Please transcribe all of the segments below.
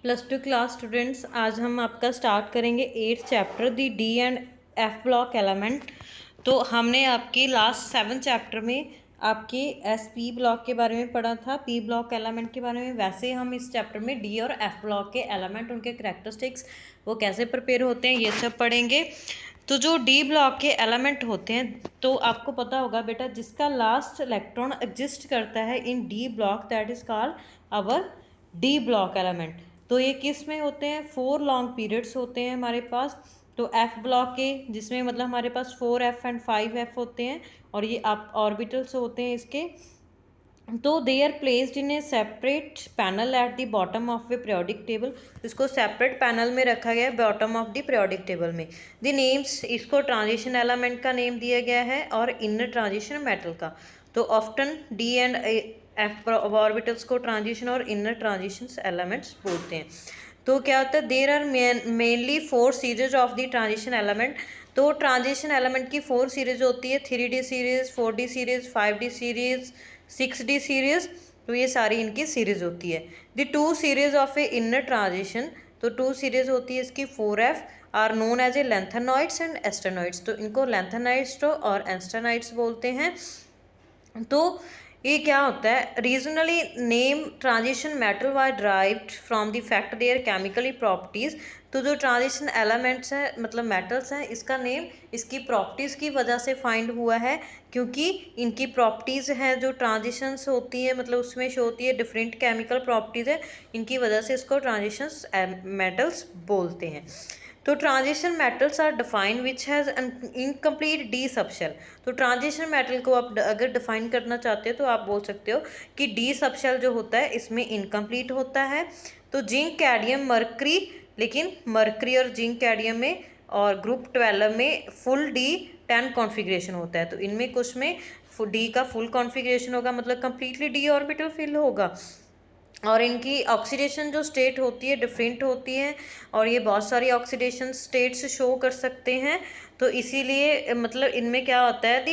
Plus two class students, आज हम आपका स्टार्ट करेंगे 8th chapter the D and F block element. तो हमने आपकी लास्ट 7th चैप्टर में आपके एस पी ब्लॉक के बारे में पढ़ा था, पी ब्लॉक एलिमेंट के बारे में। वैसे हम इस चैप्टर में डी और एफ ब्लॉक के एलिमेंट, उनके करैक्टरिस्टिक्स, वो कैसे प्रिपेयर होते हैं, ये सब पढ़ेंगे। तो जो डी ब्लॉक के एलिमेंट होते हैं, तो आपको पता होगा बेटा, जिसका लास्ट इलेक्ट्रॉन एग्जिस्ट करता है in D block, that is called our D block element. तो ये किस में होते हैं? 4 लॉन्ग पीरियड्स होते हैं हमारे पास। तो एफ ब्लॉक के, जिसमें मतलब हमारे पास 4f एंड 5f होते हैं, और ये आप ऑर्बिटल्स होते हैं इसके। तो they are placed in a separate panel at the bottom of a periodic table. इसको सेपरेट पैनल में रखा गया है bottom of the periodic table में। द नेम्स, इसको ट्रांजिशन एलिमेंट का नेम दिया गया है और इनर ट्रांजिशन मेटल का। तो often d and f orbitals को ट्रांजिशन और इनर ट्रांजिशन एलिमेंट्स बोलते हैं। तो क्या होता है, there are mainly 4 series of the transition element. तो ट्रांजिशन एलिमेंट की 4 सीरीज होती है, 3D series, 4D series, 5D series, 6D series. तो ये सारी इनकी सीरीज होती है। The 2 series of a inner transition, तो 2 सीरीज होती है इसकी 4f, are known as a lanthanoids and actinoids. तो इनको लेंथेनाइड्स और एस्टेनॉइड्स बोलते हैं। तो ये क्या होता है, regionally name transition metal was derived from the fact their chemically properties. तो जो ट्रांजिशन एलिमेंट्स हैं, मतलब मेटल्स हैं, इसका नेम इसकी प्रॉपर्टीज़ की वजह से फाइंड हुआ है, क्योंकि इनकी प्रॉपर्टीज़ हैं जो ट्रांजिशंस होती हैं, मतलब उसमें शो होती है डिफरेंट केमिकल प्रॉपर्टीज़ है, इनकी वजह से इसको ट्रांजिशंस मेटल्स बोलते हैं। तो transition metals are define which has incomplete d subshell. तो ट्रांजिशन मेटल को आप अगर डिफाइन करना चाहते हो तो आप बोल सकते हो कि डी सबशेल जो होता है इसमें इनकम्प्लीट होता है। तो जिंक, कैडमियम, मरकरी, लेकिन मरकरी और जिंक, कैडमियम में और ग्रुप 12 में फुल D10 कॉन्फ़िगरेशन होता है। तो इनमें कुछ में डी का फुल कॉन्फ़िगरेशन होगा, मतलब कम्प्लीटली डी ऑर्बिटल फिल होगा। और इनकी ऑक्सीडेशन जो स्टेट होती है डिफरेंट होती है, और ये बहुत सारी ऑक्सीडेशन स्टेट्स शो कर सकते हैं। तो इसीलिए मतलब इनमें क्या होता है,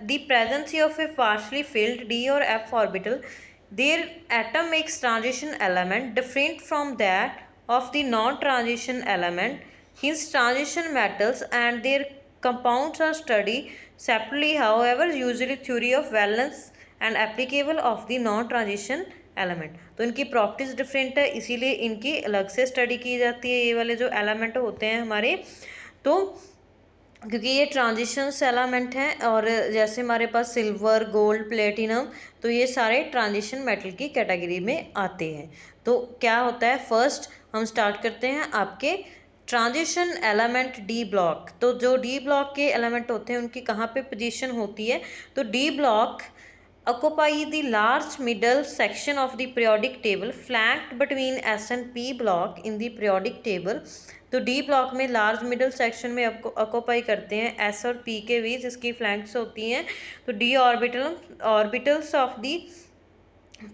the presence of a partially filled D और F orbital, their atom makes transition element different from that of the non transition element. Hence transition metals and their compounds are studied separately, however usually theory of valence and applicable of the non transition element. तो इनकी properties different है, इसीलिए इनकी अलग से study की जाती है, ये वाले जो एलिमेंट होते हैं हमारे। तो क्योंकि ये ट्रांजिशंस एलिमेंट हैं, और जैसे हमारे पास सिल्वर, गोल्ड, प्लेटिनम, तो ये सारे ट्रांजिशन मेटल की कैटेगरी में आते हैं। तो क्या होता है, फर्स्ट हम स्टार्ट करते हैं आपके ट्रांजिशन एलिमेंट डी ब्लॉक। तो जो डी ब्लॉक के एलिमेंट होते हैं उनकी कहाँ पे पोजीशन होती है, तो D block occupy the large middle section of the periodic table flanked between S and P block in the periodic table। तो D ब्लॉक में लार्ज मिडल सेक्शन में ऑक्यूपाई करते हैं S और P के बीच, इसकी फ्लैंक्स होती हैं। तो D orbitals of the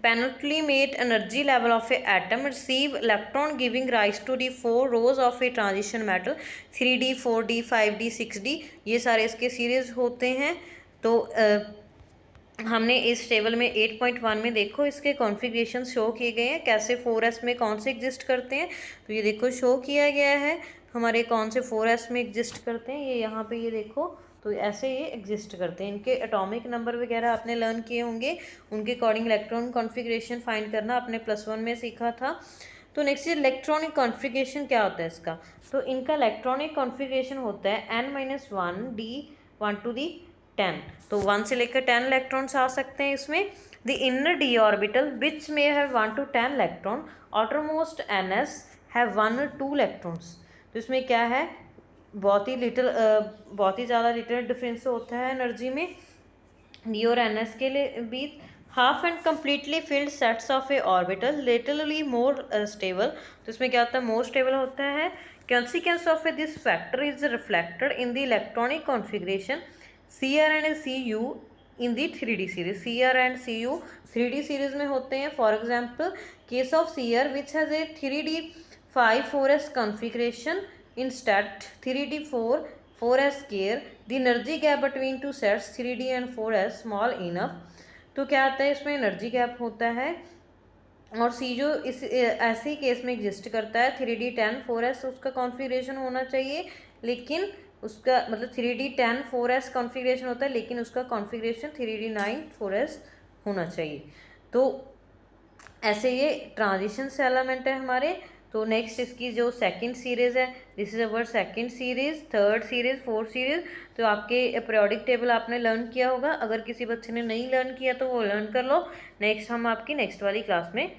penultimate energy level of a atom receive electron giving rise to the 4 rows of a transition metal 3D 4D 5D 6D, ये सारे इसके सीरीज होते हैं। तो हमने इस टेबल में 8.1 में देखो इसके कॉन्फ़िगरेशन शो किए गए हैं, कैसे 4s में कौन से एग्जिस्ट करते हैं। तो ये देखो शो किया गया है हमारे कौन से 4s में एग्जिस्ट करते हैं, ये यहाँ पे ये देखो। तो ऐसे ये एग्जिस्ट करते हैं, इनके एटॉमिक नंबर वगैरह आपने लर्न किए होंगे, उनके अकॉर्डिंग इलेक्ट्रॉन कॉन्फ़िगरेशन फाइंड करना आपने +1 में सीखा था। तो नेक्स्ट इलेक्ट्रॉनिक कॉन्फ़िगरेशन क्या होता है इसका, तो इनका इलेक्ट्रॉनिक कॉन्फ़िगरेशन होता है n-1 d 1 to the 10। तो 1 से लेकर 10 इलेक्ट्रॉन्स आ सकते हैं इसमें। The inner D orbital which may have 1 to 10 electron, outermost ns have 1 or 2 electrons. तो इसमें क्या है, बहुत ही ज़्यादा लिटिल डिफरेंस होता है एनर्जी में डी और ns के लिए बीच। Half and completely filled sets of a orbital laterally more stable. तो इसमें क्या होता है, मोर स्टेबल होता है। Consequence of a this factor is reflected in the electronic configuration Cr and Cu in the 3D series। Cr and Cu 3D series में होते हैं। For example case of Cr which has a 3D 5-4s configuration instead 3D 4s square, the energy gap between two sets 3D and 4s small enough। तो क्या आता है इसमें, energy gap होता है और सी जो इस ऐसे ही केस में एग्जिस्ट करता है 3D10 4S उसका कॉन्फ़िगरेशन होना चाहिए, लेकिन उसका मतलब 3D10 4S कॉन्फ़िगरेशन होता है, लेकिन उसका कॉन्फ़िगरेशन 3D9 4S होना चाहिए। तो ऐसे ये ट्रांजिशन से एलिमेंट है हमारे। तो नेक्स्ट इसकी जो सेकंड सीरीज़ है, this is our second series, third series, fourth series. तो आपके पीरियोडिक टेबल आपने लर्न किया होगा, अगर किसी बच्चे ने नहीं लर्न किया तो वो लर्न कर लो। नेक्स्ट हम आपकी नेक्स्ट वाली क्लास में